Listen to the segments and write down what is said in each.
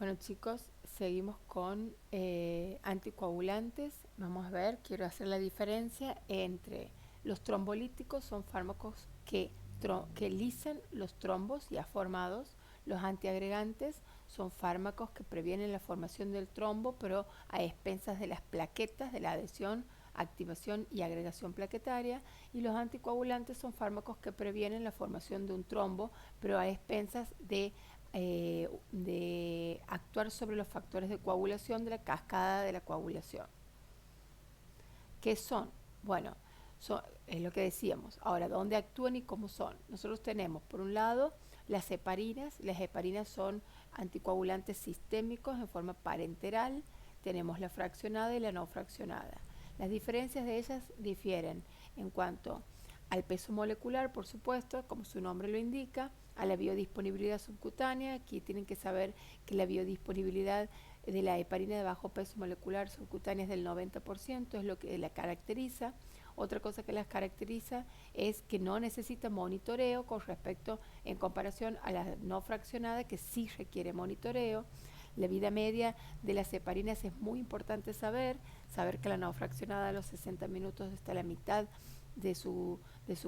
Bueno chicos, seguimos con anticoagulantes. Vamos a ver, quiero hacer la diferencia entre los trombolíticos, son fármacos que lisan los trombos ya formados. Los antiagregantes son fármacos que previenen la formación del trombo, pero a expensas de las plaquetas, de la adhesión, activación y agregación plaquetaria. Y los anticoagulantes son fármacos que previenen la formación de un trombo, pero a expensas de actuar sobre los factores de coagulación de la cascada de la coagulación. ¿Qué son? Bueno, es lo que decíamos. Ahora, ¿dónde actúan y cómo son? Nosotros tenemos, por un lado, las heparinas. Las heparinas son anticoagulantes sistémicos en forma parenteral. Tenemos la fraccionada y la no fraccionada. Las diferencias de ellas difieren en cuanto al peso molecular, por supuesto, como su nombre lo indica, a la biodisponibilidad subcutánea. Aquí tienen que saber que la biodisponibilidad de la heparina de bajo peso molecular subcutánea es del 90%, es lo que la caracteriza. Otra cosa que las caracteriza es que no necesita monitoreo con respecto en comparación a la no fraccionada, que sí requiere monitoreo. La vida media de las heparinas es muy importante saber que la no fraccionada a los 60 minutos está a la mitad de su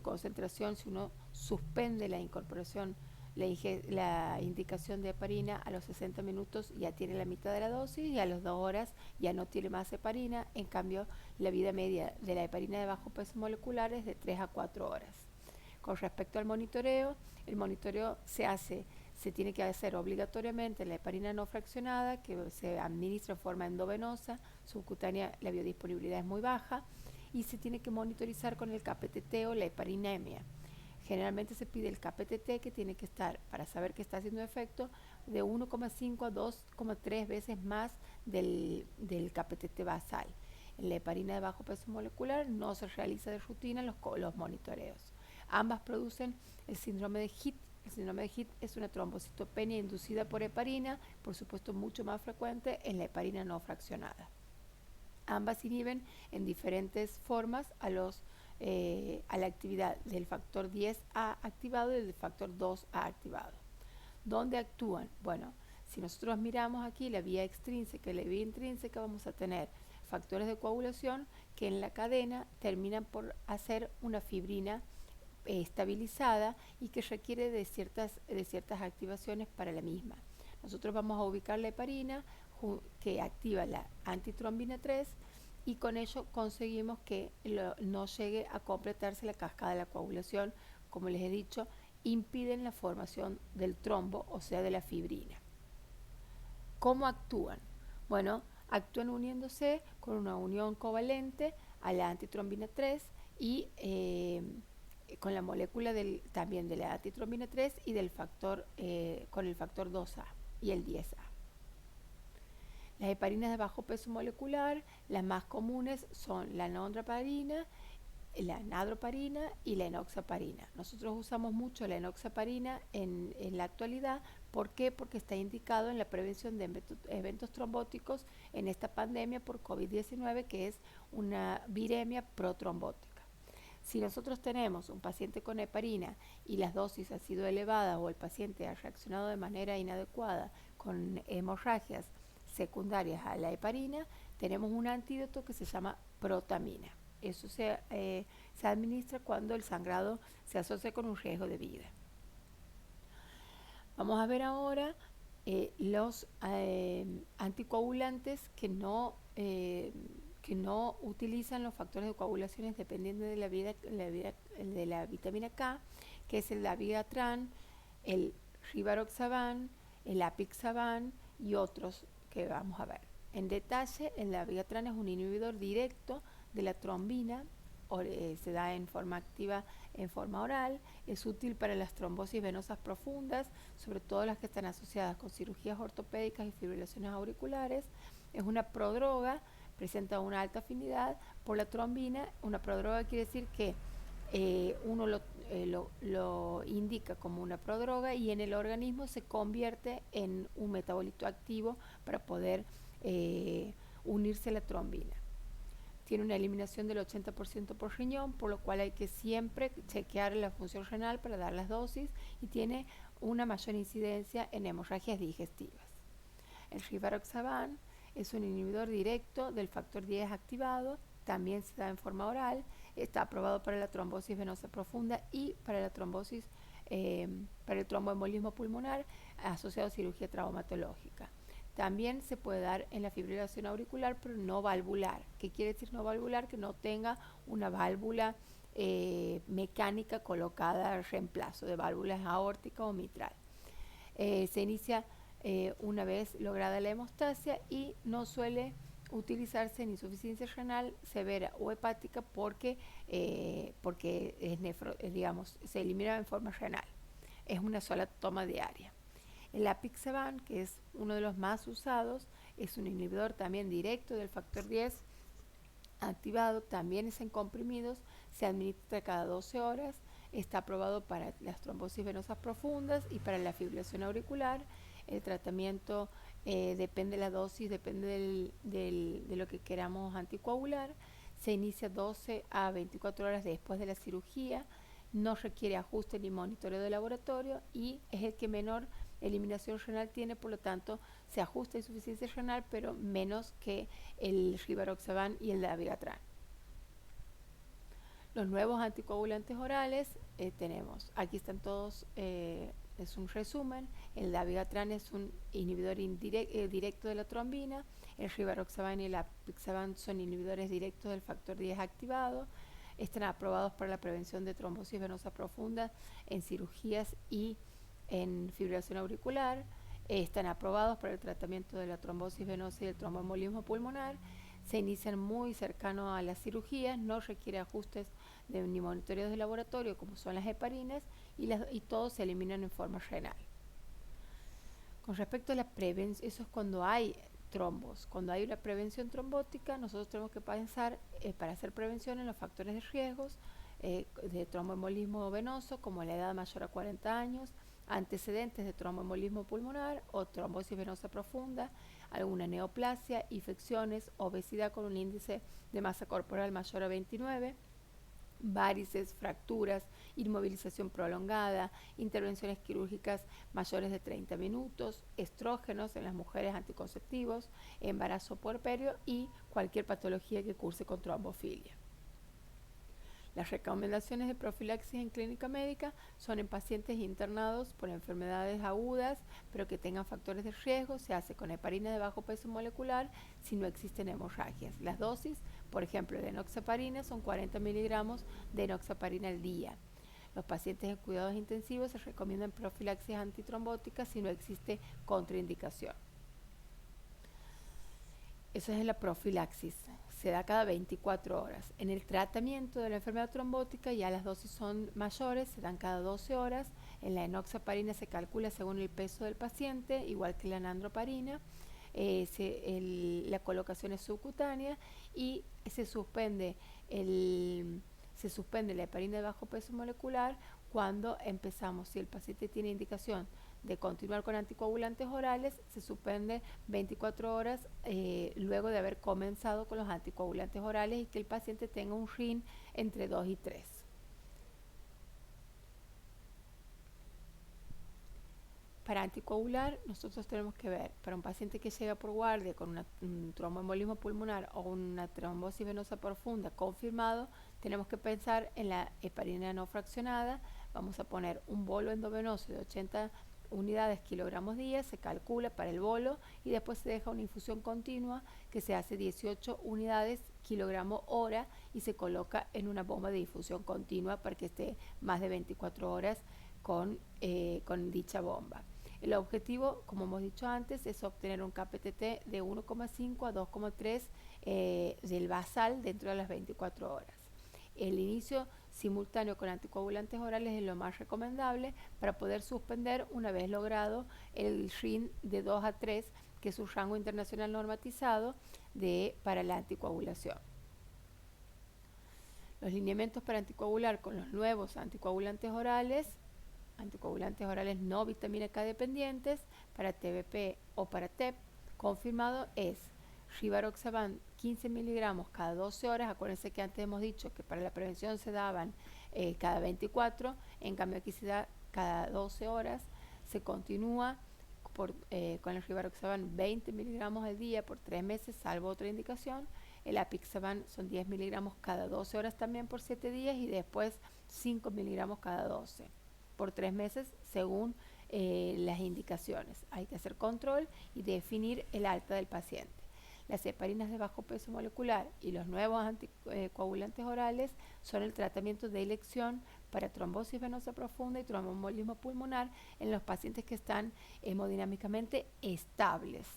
concentración. Si uno suspende la incorporación, la indicación de heparina a los 60 minutos ya tiene la mitad de la dosis y a las 2 horas ya no tiene más heparina. En cambio, la vida media de la heparina de bajo peso molecular es de 3 a 4 horas. Con respecto al monitoreo, el monitoreo se tiene que hacer obligatoriamente la heparina no fraccionada, que se administra en forma endovenosa, subcutánea la biodisponibilidad es muy baja, y se tiene que monitorizar con el KPTT o la heparinemia. Generalmente se pide el KPTT, que tiene que estar, para saber que está haciendo efecto, de 1,5 a 2,3 veces más del KPTT basal. En la heparina de bajo peso molecular no se realiza de rutina los monitoreos. Ambas producen el síndrome de HIT. El síndrome de HIT es una trombocitopenia inducida por heparina, por supuesto mucho más frecuente en la heparina no fraccionada. Ambas inhiben en diferentes formas a la actividad del factor 10A activado y del factor 2A activado. ¿Dónde actúan? Bueno, si nosotros miramos aquí la vía extrínseca y la vía intrínseca, vamos a tener factores de coagulación que en la cadena terminan por hacer una fibrina estabilizada y que requiere de ciertas activaciones para la misma. Nosotros vamos a ubicar la heparina que activa la antitrombina 3 y con ello conseguimos que no llegue a completarse la cascada de la coagulación. Como les he dicho, impiden la formación del trombo, o sea, de la fibrina. ¿Cómo actúan? Bueno, actúan uniéndose con una unión covalente a la antitrombina 3 y con la molécula también de la antitrombina 3 y con el factor 2A y el 10A. Las heparinas de bajo peso molecular, las más comunes son la noradrenalina, la nadroparina y la enoxaparina. Nosotros usamos mucho la enoxaparina en la actualidad. ¿Por qué? Porque está indicado en la prevención de eventos trombóticos en esta pandemia por COVID-19, que es una viremia protrombótica. Si nosotros tenemos un paciente con heparina y las dosis han sido elevadas o el paciente ha reaccionado de manera inadecuada con hemorragias secundarias a la heparina, tenemos un antídoto que se llama protamina. Eso se administra cuando el sangrado se asocia con un riesgo de vida. Vamos a ver ahora los anticoagulantes que no utilizan los factores de coagulación dependiendo de la vitamina K, que es el dabigatran, el rivaroxaban, el apixaban y otros que vamos a ver. En detalle, el dabigatran es un inhibidor directo de la trombina, se da en forma activa en forma oral, es útil para las trombosis venosas profundas, sobre todo las que están asociadas con cirugías ortopédicas y fibrilaciones auriculares. Es una prodroga, presenta una alta afinidad por la trombina. Una prodroga quiere decir que uno lo indica como una prodroga y en el organismo se convierte en un metabolito activo para poder unirse a la trombina. Tiene una eliminación del 80% por riñón, por lo cual hay que siempre chequear la función renal para dar las dosis, y tiene una mayor incidencia en hemorragias digestivas. El rivaroxaban es un inhibidor directo del factor 10 activado, también se da en forma oral, está aprobado para la trombosis venosa profunda y para la trombosis, para el tromboembolismo pulmonar asociado a cirugía traumatológica. También se puede dar en la fibrilación auricular, pero no valvular. ¿Qué quiere decir no valvular? Que no tenga una válvula mecánica colocada al reemplazo de válvulas aórtica o mitral. Se inicia una vez lograda la hemostasia y no suele utilizarse en insuficiencia renal severa o hepática porque es digamos, se elimina en forma renal. Es una sola toma diaria. El apixaban, que es uno de los más usados, es un inhibidor también directo del factor 10 activado, también es en comprimidos, se administra cada 12 horas, está aprobado para las trombosis venosas profundas y para la fibrilación auricular. El tratamiento depende de la dosis, depende de lo que queramos anticoagular. Se inicia 12 a 24 horas después de la cirugía, no requiere ajuste ni monitoreo de laboratorio y es el que menor eliminación renal tiene, por lo tanto se ajusta a insuficiencia renal, pero menos que el rivaroxaban y el dabigatran. Los nuevos anticoagulantes orales tenemos, aquí están todos, es un resumen. El dabigatran es un inhibidor directo de la trombina, el rivaroxaban y el apixaban son inhibidores directos del factor 10 activado. Están aprobados para la prevención de trombosis venosa profunda en cirugías y en fibrilación auricular. Están aprobados para el tratamiento de la trombosis venosa y el tromboembolismo pulmonar. Se inician muy cercano a las cirugías, no requiere ajustes ni monitoreos de laboratorio como son las heparinas y todos se eliminan en forma renal. Con respecto a la prevención, eso es cuando hay trombos. Cuando hay una prevención trombótica, nosotros tenemos que pensar para hacer prevención en los factores de riesgos de tromboembolismo venoso, como la edad mayor a 40 años, antecedentes de tromboembolismo pulmonar o trombosis venosa profunda, alguna neoplasia, infecciones, obesidad con un índice de masa corporal mayor a 29, varices, fracturas, inmovilización prolongada, intervenciones quirúrgicas mayores de 30 minutos, estrógenos en las mujeres, anticonceptivos, embarazo puerperio y cualquier patología que curse con trombofilia. Las recomendaciones de profilaxis en clínica médica son en pacientes internados por enfermedades agudas, pero que tengan factores de riesgo. Se hace con heparina de bajo peso molecular si no existen hemorragias. Las dosis, por ejemplo, de enoxaparina son 40 miligramos de enoxaparina al día. Los pacientes en cuidados intensivos se recomiendan profilaxis antitrombótica si no existe contraindicación. Eso es en la profilaxis, se da cada 24 horas. En el tratamiento de la enfermedad trombótica ya las dosis son mayores, se dan cada 12 horas. En la enoxaparina se calcula según el peso del paciente, igual que la nandroparina. La colocación es subcutánea y se suspende la heparina de bajo peso molecular cuando empezamos. Si el paciente tiene indicación de continuar con anticoagulantes orales, se suspende 24 horas luego de haber comenzado con los anticoagulantes orales y que el paciente tenga un RIN entre 2 y 3. Para anticoagular, nosotros tenemos que ver, para un paciente que llega por guardia con un tromboembolismo pulmonar o una trombosis venosa profunda confirmado, tenemos que pensar en la heparina no fraccionada. Vamos a poner un bolo endovenoso de 80 unidades kilogramos día, se calcula para el bolo y después se deja una infusión continua que se hace 18 unidades kilogramo hora y se coloca en una bomba de difusión continua para que esté más de 24 horas con dicha bomba. El objetivo, como hemos dicho antes, es obtener un KPTT de 1,5 a 2,3 del basal dentro de las 24 horas. El inicio simultáneo con anticoagulantes orales es lo más recomendable para poder suspender una vez logrado el RIN de 2 a 3, que es un rango internacional normatizado para la anticoagulación. Los lineamientos para anticoagular con los nuevos anticoagulantes orales no vitamina K dependientes para TBP o para TEP, confirmado es rivaroxaban 15 miligramos cada 12 horas. Acuérdense que antes hemos dicho que para la prevención se daban cada 24, en cambio aquí se da cada 12 horas. Se continúa con el rivaroxaban 20 miligramos al día por 3 meses, salvo otra indicación. El apixaban son 10 miligramos cada 12 horas también por 7 días y después 5 miligramos cada 12 por 3 meses según las indicaciones. Hay que hacer control y definir el alta del paciente. Las heparinas de bajo peso molecular y los nuevos anticoagulantes orales son el tratamiento de elección para trombosis venosa profunda y tromboembolismo pulmonar en los pacientes que están hemodinámicamente estables.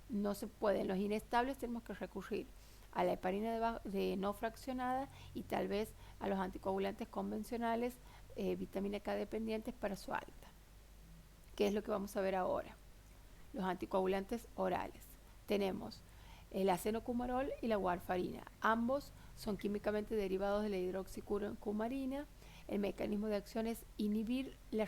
No se pueden, los inestables tenemos que recurrir a la heparina de no fraccionada y tal vez a los anticoagulantes convencionales, vitamina K dependientes para su alta. ¿Qué es lo que vamos a ver ahora? Los anticoagulantes orales. Tenemos el acenocumarol y la warfarina. Ambos son químicamente derivados de la hidroxicumarina. El mecanismo de acción es inhibir la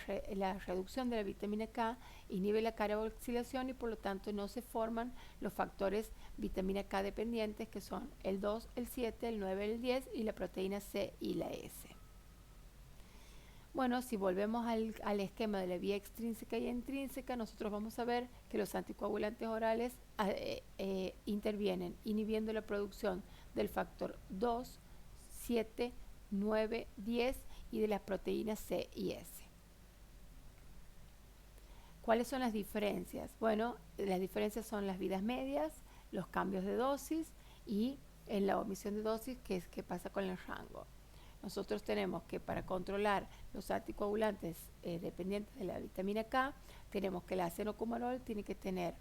reducción de la vitamina K, inhibe la carboxilación y por lo tanto no se forman los factores vitamina K dependientes que son el 2, el 7, el 9, el 10 y la proteína C y la S. Bueno, si volvemos al esquema de la vía extrínseca y intrínseca, nosotros vamos a ver que los anticoagulantes orales intervienen inhibiendo la producción del factor 2, 7, 9, 10 y de las proteínas C y S. ¿Cuáles son las diferencias? Bueno, las diferencias son las vidas medias, los cambios de dosis y en la omisión de dosis, que es qué pasa con el rango. Nosotros tenemos que para controlar los anticoagulantes dependientes de la vitamina K, tenemos que el acenocumarol tiene que tener,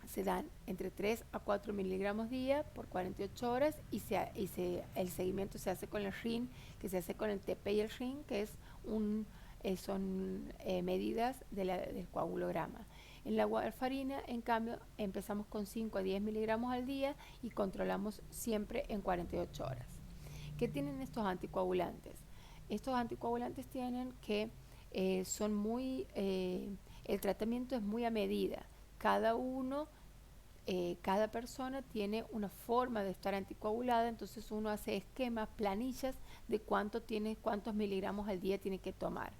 se dan entre 3 a 4 miligramos día por 48 horas y el seguimiento se hace con el RIN, que se hace con el TP y el RIN, que es son medidas del coagulograma. En la warfarina, en cambio, empezamos con 5 a 10 miligramos al día y controlamos siempre en 48 horas. ¿Qué tienen estos anticoagulantes? Estos anticoagulantes tienen que el tratamiento es muy a medida. Cada persona tiene una forma de estar anticoagulada, entonces uno hace esquemas, planillas de cuántos miligramos al día tiene que tomar.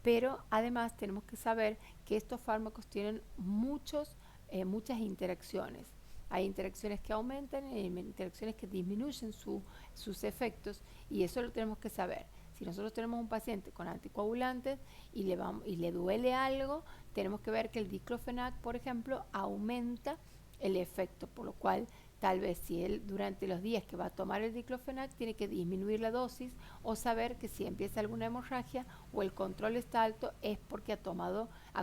Pero además tenemos que saber que estos fármacos tienen muchas interacciones. Hay interacciones que aumentan y interacciones que disminuyen sus efectos y eso lo tenemos que saber. Si nosotros tenemos un paciente con anticoagulantes y le duele algo, tenemos que ver que el diclofenac, por ejemplo, aumenta el efecto, por lo cual tal vez si él durante los días que va a tomar el diclofenac tiene que disminuir la dosis o saber que si empieza alguna hemorragia o el control está alto es porque ha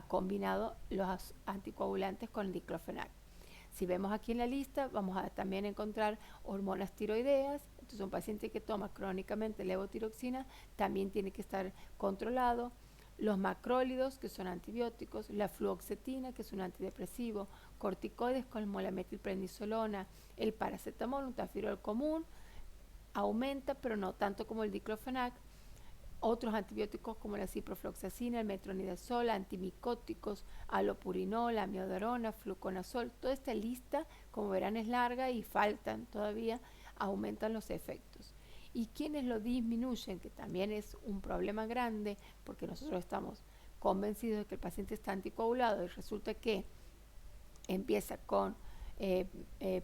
combinado los anticoagulantes con el diclofenac. Si vemos aquí en la lista, vamos a también encontrar hormonas tiroideas. Entonces, un paciente que toma crónicamente levotiroxina también tiene que estar controlado. Los macrólidos, que son antibióticos, la fluoxetina, que es un antidepresivo, corticoides como la metilprednisolona, el paracetamol, un tafirol común, aumenta, pero no tanto como el diclofenac. Otros antibióticos como la ciprofloxacina, el metronidazol, antimicóticos, alopurinol, amiodarona, fluconazol, toda esta lista, como verán, es larga y faltan todavía, aumentan los efectos. Y quienes lo disminuyen, que también es un problema grande, porque nosotros estamos convencidos de que el paciente está anticoagulado y resulta que empieza con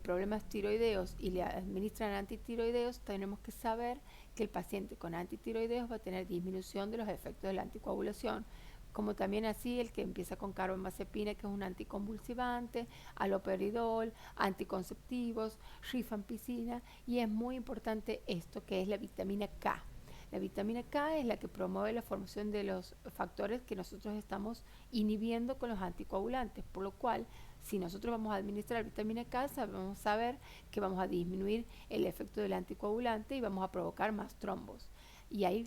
problemas tiroideos y le administran antitiroideos, tenemos que saber que el paciente con antitiroideos va a tener disminución de los efectos de la anticoagulación, como también así el que empieza con carbamazepina, que es un anticonvulsivante, aloperidol, anticonceptivos, rifampicina, y es muy importante esto que es la vitamina K. La vitamina K es la que promueve la formación de los factores que nosotros estamos inhibiendo con los anticoagulantes, por lo cual si nosotros vamos a administrar vitamina K, vamos a saber que vamos a disminuir el efecto del anticoagulante y vamos a provocar más trombos. Y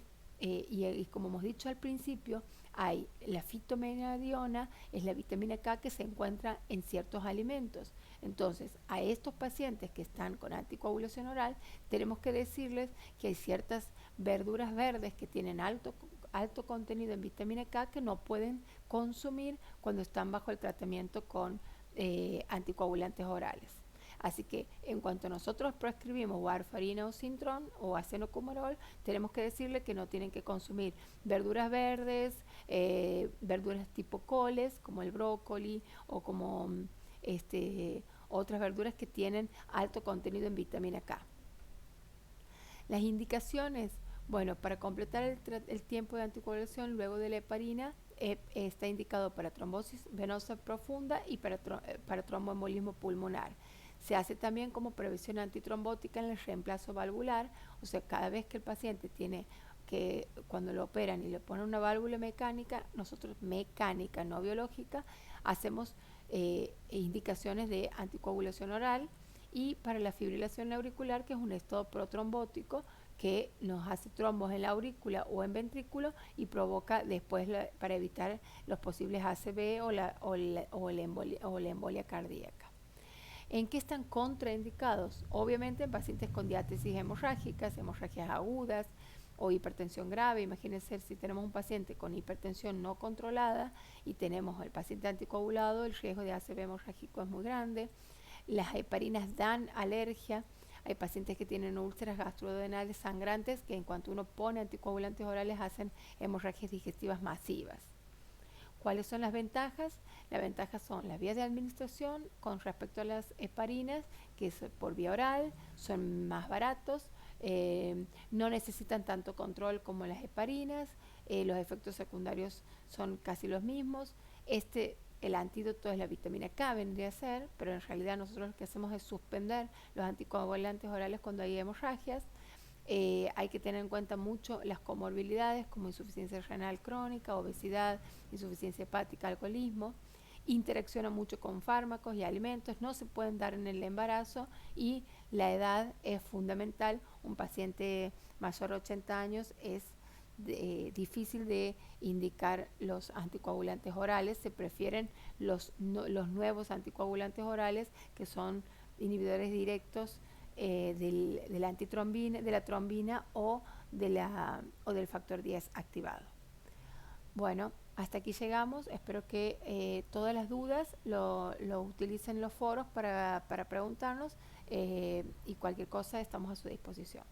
como hemos dicho al principio, hay la fitomenadiona, es la vitamina K que se encuentra en ciertos alimentos. Entonces, a estos pacientes que están con anticoagulación oral, tenemos que decirles que hay ciertas verduras verdes que tienen alto contenido en vitamina K que no pueden consumir cuando están bajo el tratamiento con anticoagulantes orales. Así que en cuanto nosotros prescribimos warfarina o Sintrom o acenocumarol, tenemos que decirle que no tienen que consumir verduras verdes, verduras tipo coles, como el brócoli o como otras verduras que tienen alto contenido en vitamina K. Las indicaciones, bueno, para completar el tiempo de anticoagulación luego de la heparina, está indicado para trombosis venosa profunda y para tromboembolismo pulmonar. Se hace también como previsión antitrombótica en el reemplazo valvular, o sea, cada vez que el paciente tiene que, cuando lo operan y le ponen una válvula mecánica, nosotros mecánica, no biológica, hacemos indicaciones de anticoagulación oral, y para la fibrilación auricular, que es un estado protrombótico que nos hace trombos en la aurícula o en ventrículo y provoca después, para evitar los posibles ACV o la embolia cardíaca. ¿En qué están contraindicados? Obviamente en pacientes con diátesis hemorrágicas, hemorragias agudas o hipertensión grave. Imagínense si tenemos un paciente con hipertensión no controlada y tenemos el paciente anticoagulado, el riesgo de ACV hemorrágico es muy grande. Las heparinas dan alergia. Hay pacientes que tienen úlceras gastroduodenales sangrantes que en cuanto uno pone anticoagulantes orales hacen hemorragias digestivas masivas. ¿Cuáles son las ventajas? Las ventajas son las vías de administración con respecto a las heparinas, que es por vía oral, son más baratos, no necesitan tanto control como las heparinas, los efectos secundarios son casi los mismos. El antídoto es la vitamina K, vendría a ser, pero en realidad nosotros lo que hacemos es suspender los anticoagulantes orales cuando hay hemorragias. Hay que tener en cuenta mucho las comorbilidades como insuficiencia renal crónica, obesidad, insuficiencia hepática, alcoholismo. Interacciona mucho con fármacos y alimentos, no se pueden dar en el embarazo y la edad es fundamental. Un paciente mayor de 80 años es difícil de indicar los anticoagulantes orales, se prefieren los nuevos anticoagulantes orales que son inhibidores directos de la trombina o del factor 10 activado. Bueno, hasta aquí llegamos. Espero que todas las dudas lo utilicen los foros para preguntarnos, y cualquier cosa estamos a su disposición.